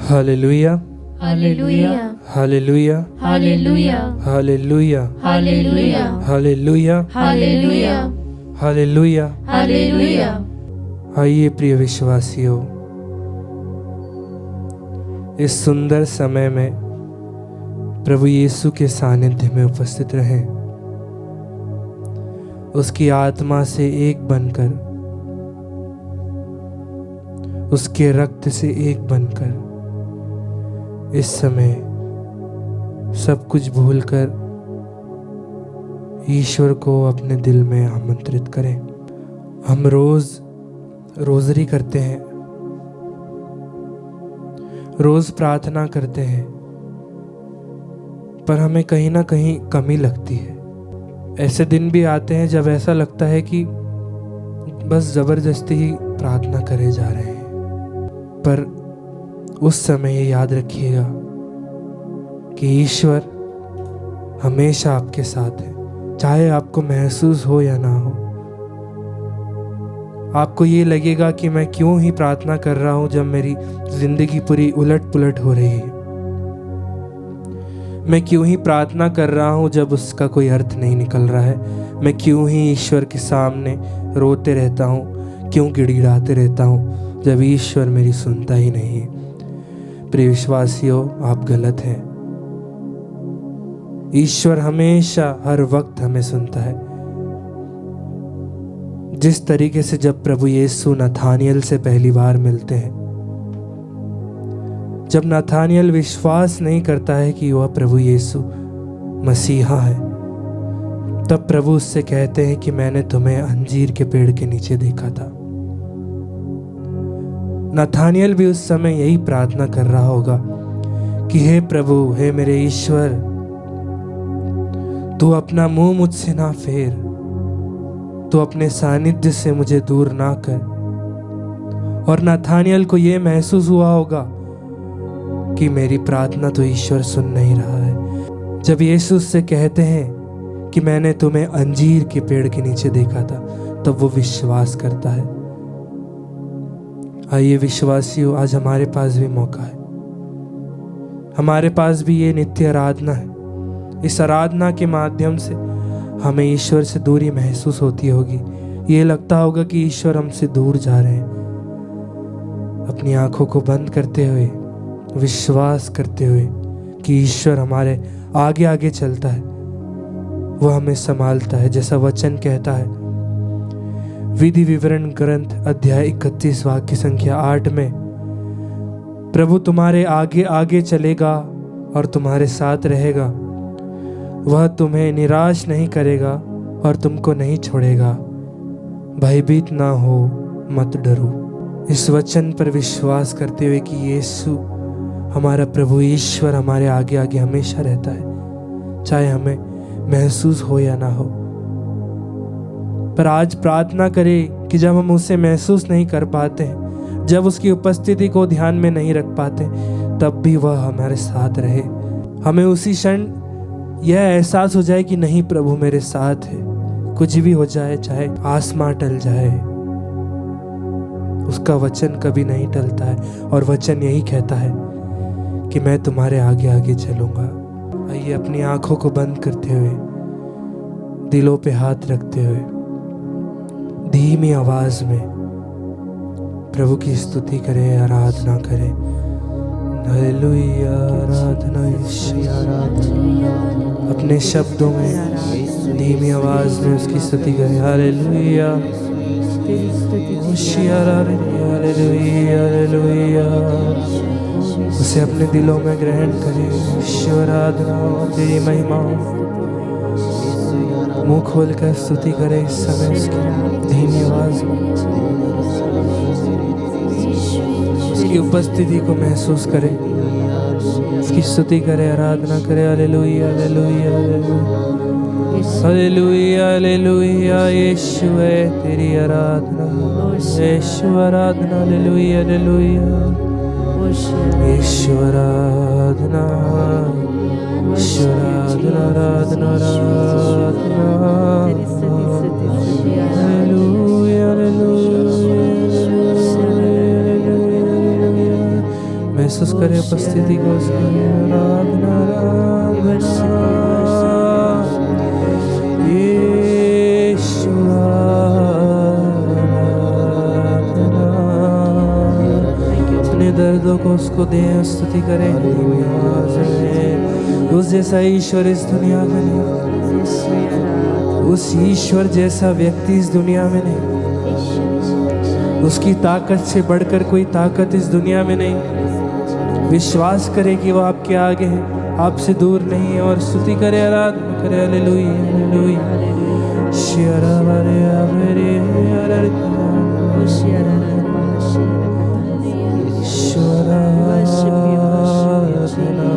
Hallelujah, hallelujah, hallelujah, hallelujah, hallelujah, hallelujah, hallelujah, hallelujah, hallelujah. Hallelujah. आइए प्रिय विश्वासियों, इस सुंदर समय में प्रभु यीशु के सानिध्य में उपस्थित रहें। उसकी आत्मा से एक बनकर, उसके रक्त से एक बनकर इस समय सब कुछ भूलकर ईश्वर को अपने दिल में आमंत्रित करें। हम रोज़री करते हैं, रोज प्रार्थना करते हैं, पर हमें कहीं ना कहीं कमी लगती है। ऐसे दिन भी आते हैं जब ऐसा लगता है कि बस जबरदस्ती ही प्रार्थना करे जा रहे हैं। पर उस समय ये याद रखिएगा कि ईश्वर हमेशा आपके साथ है, चाहे आपको महसूस हो या ना हो। आपको ये लगेगा कि मैं क्यों ही प्रार्थना कर रहा हूं जब मेरी जिंदगी पूरी उलट पुलट हो रही है। मैं क्यों ही प्रार्थना कर रहा हूं जब उसका कोई अर्थ नहीं निकल रहा है। मैं क्यों ही ईश्वर के सामने रोते रहता हूं, क्यों गिड़गिड़ाते रहता हूं जब ईश्वर मेरी सुनता ही नहीं है। प्रिय विश्वासियों, आप गलत हैं। ईश्वर हमेशा हर वक्त हमें सुनता है। जिस तरीके से जब प्रभु यीशु नथानियल से पहली बार मिलते हैं, जब नथानियल विश्वास नहीं करता है कि वह प्रभु यीशु मसीहा है, तब प्रभु उससे कहते हैं कि मैंने तुम्हें अंजीर के पेड़ के नीचे देखा था। नथानियल भी उस समय यही प्रार्थना कर रहा होगा कि हे प्रभु, हे मेरे ईश्वर, तू अपना मुंह मुझसे ना फेर, तू अपने सानिध्य से मुझे दूर ना कर। और नथानियल को यह महसूस हुआ होगा कि मेरी प्रार्थना तो ईश्वर सुन नहीं रहा है। जब यीशु उससे कहते हैं कि मैंने तुम्हें अंजीर के पेड़ के नीचे देखा था, तब वो विश्वास करता है। आइए विश्वासियों, आज हमारे पास भी मौका है। हमारे पास भी ये नित्य आराधना है। इस आराधना के माध्यम से हमें ईश्वर से दूरी महसूस होती होगी। ये लगता होगा कि ईश्वर हमसे दूर जा रहे हैं। अपनी आंखों को बंद करते हुए, विश्वास करते हुए कि ईश्वर हमारे आगे आगे चलता है, वह हमें संभालता है। जैसा वचन कहता है विधि विवरण ग्रंथ अध्याय 31 वाक्य संख्या 8 में, प्रभु तुम्हारे आगे आगे चलेगा और तुम्हारे साथ रहेगा। वह तुम्हें निराश नहीं करेगा और तुमको नहीं छोड़ेगा। भयभीत ना हो, मत डरो। इस वचन पर विश्वास करते हुए कि यीशु हमारा प्रभु ईश्वर हमारे आगे आगे हमेशा रहता है, चाहे हमें महसूस हो या ना हो। पर आज प्रार्थना करें कि जब हम उसे महसूस नहीं कर पाते हैं, जब उसकी उपस्थिति को ध्यान में नहीं रख पाते, तब भी वह हमारे साथ रहे। हमें उसी क्षण यह एहसास हो जाए कि नहीं, प्रभु मेरे साथ है। कुछ भी हो जाए, चाहे आसमां टल जाए, उसका वचन कभी नहीं टलता है। और वचन यही कहता है कि मैं तुम्हारे आगे आगे चलूंगा। आइए अपनी आंखों को बंद करते हुए, दिलों पे हाथ रखते हुए, धीमी आवाज में प्रभु की स्तुति करें, आराधना करें। हालेलुया, आराधना, ईश्वर आराधना। अपने शब्दों में धीमी आवाज में उसकी स्तुति करें। Hallelujah, hallelujah, hallelujah. उसे अपने दिलों में ग्रहण करें। ईश्वर आराधना, तेरी महिमा। मुंह खोलकर स्तुति करें इस समय उसकी धीमी आवाज में। उसकी उपस्थिति को महसूस करें, उसकी स्तुति करें, आराधना करें। Hallelujah, hallelujah, hallelujah, hallelujah. यीशु है तेरी आराधना, यीशु आराधना। Hallelujah, hallelujah. यीशु आराधना, यीशु आराधना, आराधना, आराधना। Hallelujah, hallelujah. मैं महसूस करे उपस्थिति को उसकी। आराधना, यीशु आराधना। अपने दर्दों को उसको दे, स्तुति करें। उस जैसा ईश्वर इस दुनिया में नहीं, उस ईश्वर जैसा व्यक्ति इस दुनिया में नहीं, उसकी ताकत से बढ़कर कोई ताकत इस दुनिया में नहीं। विश्वास करे कि वो आपके आगे है, आपसे दूर नहीं है, और स्तुति करे, आराधना करे। Hallelujah, hallelujah.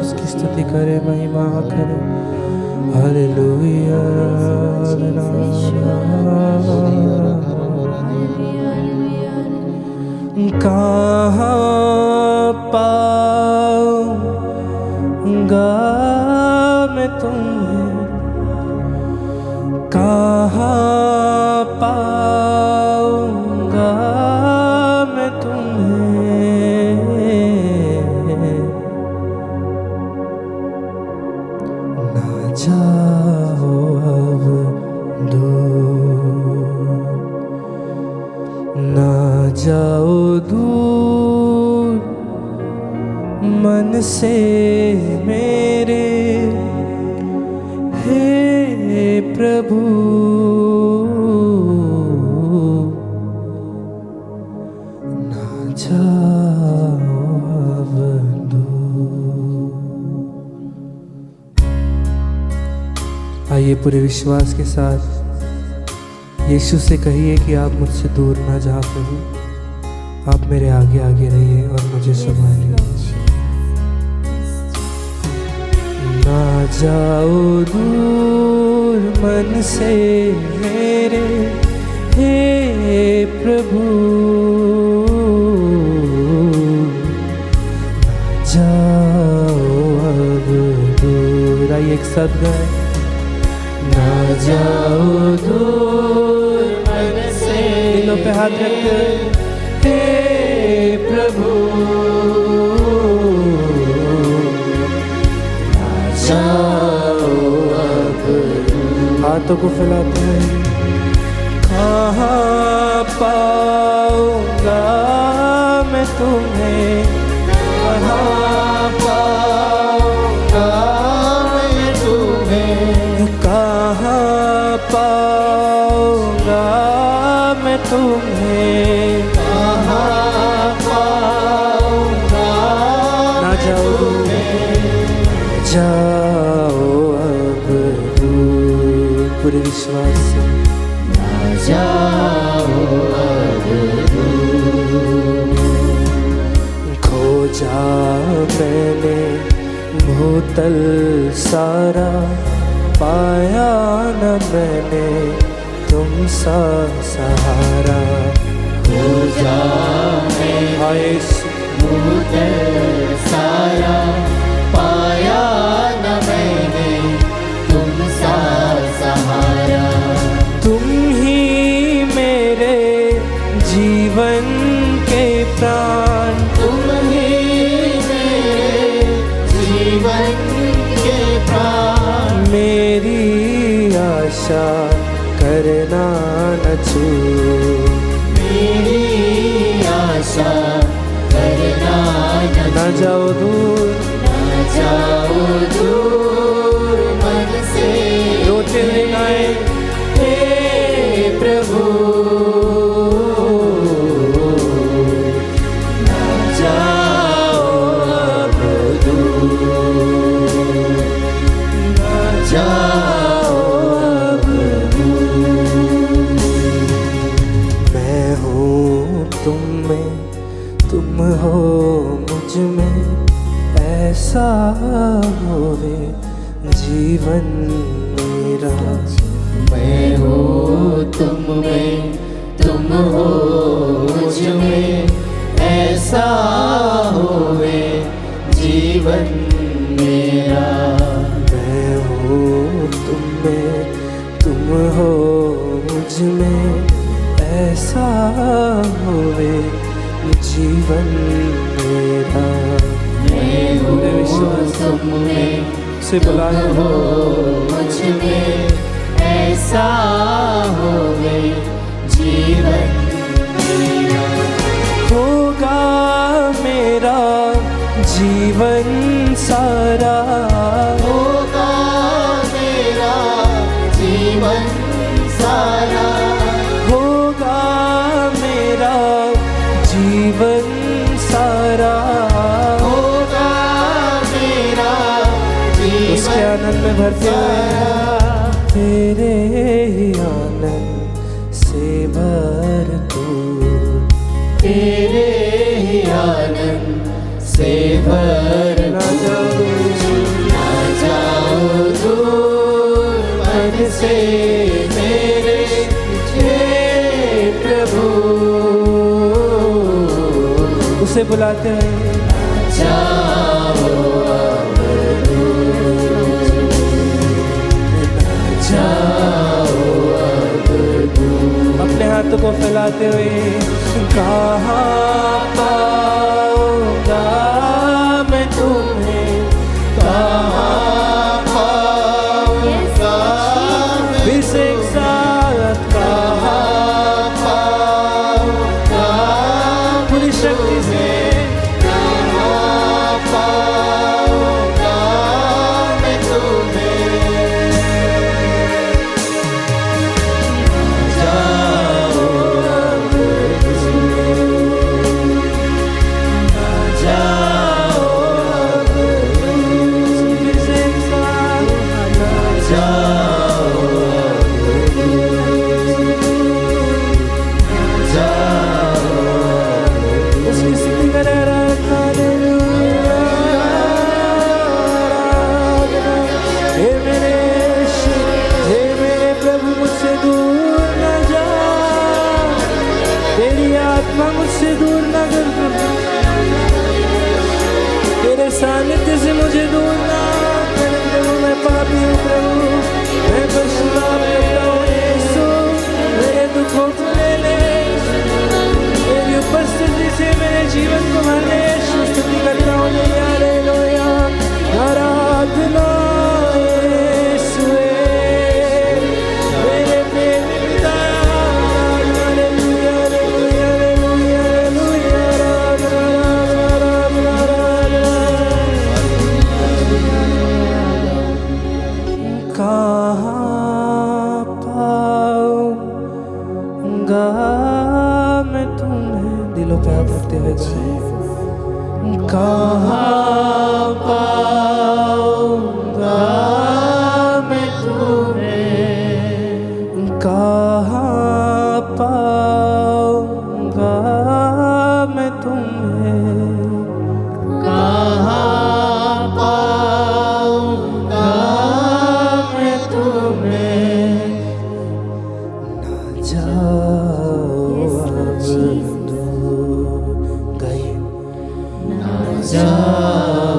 उसकी स्तुति करे, महिमा करे। हालेलुया। कहाँ पाऊंगा मैं तुम्हें, कहाँ पाऊंगा मैं तुम्हें, ना जाओ अब दूर, ना जाओ दूर मन से मेरे, हे प्रभु। ना जाओ अब दूर। आइए पूरे विश्वास के साथ यीशु से कहिए कि आप मुझसे दूर ना जा प्रभु, आप मेरे आगे आगे रहिए और मुझे संभालिए। ना जाओ दूर मन से मेरे, हे प्रभु। ना जाओ अब दूर। आइए एक साथ गाएं। ना जाओ दूर मन से, दिलों पे हाथ रखकर, हे प्रभु। ना जाओ अब दूर। हाथों को फैलाते हैं। कहाँ पाऊंगा मैं तुम्हें, कहाँ पाऊंगा मैं तुम्हें, कहाँ पाऊंगा मैं तुम्हें, कहाँ पाऊंगा। ना जाओ जाओ अब दूर, पूरे विश्वास से। ना जाओ अब दूर। खोजा मैंने भूतल सारा, पाया न मैंने तुम सा सहारा। खोजा मैंने भूतल सारा, पाया न मैंने तुम सा सहारा। तुम ही मेरे जीवन के प्राण, तुम ही मेरे जीवन के प्राण। मेरी आशा करना न छूट, मेरी आशा करना न जाओ दूर, न जाओ दूर मन से। रोते हुए गाएं, हे प्रभु। न जाओ अब दूर, न जाओ अब दूर। मैं हूँ तुम में, तुम हो मुझ में, ऐसा होवे जीवन मेरा। मैं हूँ तुम में, तुम हो मुझ में, ऐसा होवे जीवन मेरा। मैं हूँ तुम में, तुम हो मुझ में, ऐसा होवे जीवन मेरा। तुम में से बुलाए हो, मुझ में ऐसा होवे जीवन मेरा। होगा मेरा जीवन सारा, होगा मेरा जीवन सारा, होगा मेरा जीवन सारा, होगा मेरा उसके जीवन आनंद में भरते हुए तेरे ही आनंद से भरपूर, तेरे ही आनंद से भरपूर। ना जाओ ना जाओ दूर मन से मेरे हे प्रभु, उसे बुलाते हैं। जाओ अब दूर, ना जाओ अब दूर। अपने हाथों को फैलाते हुए कहाँ पाऊंगा मैं तुम्हें, कहाँ पाऊंगा फिर से एक साथ कहाँ पाऊंगा पूरी शक्ति से कहाँ पाऊंगा मैं तुम्हें। जाओ अब जाओ अब फिर से एक साथ जाओ उसकी स्तुति करें। हालेलुया, हे मेरे यीशु, हे मेरे प्रभु, मुझसे दूर न जा, तेरी आत्मा मुझसे दूर न कर, तेरे सानिध्य से मुझे दूर ना कर प्रभु। मैं पापी हूँ प्रभु, मैं पश्चाताप करता हूँ यीशु, मेरे दुखों को ले ले, तेरी उपस्थिति से मेरे जीवन को भर ले। यीशु स्तुति करता हूँ, हालेलुया, आराधना यीशुए, मेरे प्रेमी पिता, हालेलुया, हालेलुया, हालेलुया, हालेलुया, आराधना, कहाँ पाऊंगा मैं तुम्हें, दिलों पे हाथ रखते हुए गाएं। कहाँ पाऊंगा मैं तुम्हें, कहाँ पाऊंगा मैं तुम्हें, कहाँ पाऊंगा मैं तुम्हें। ना जाओ अब दूर, गाइए। ना जाओ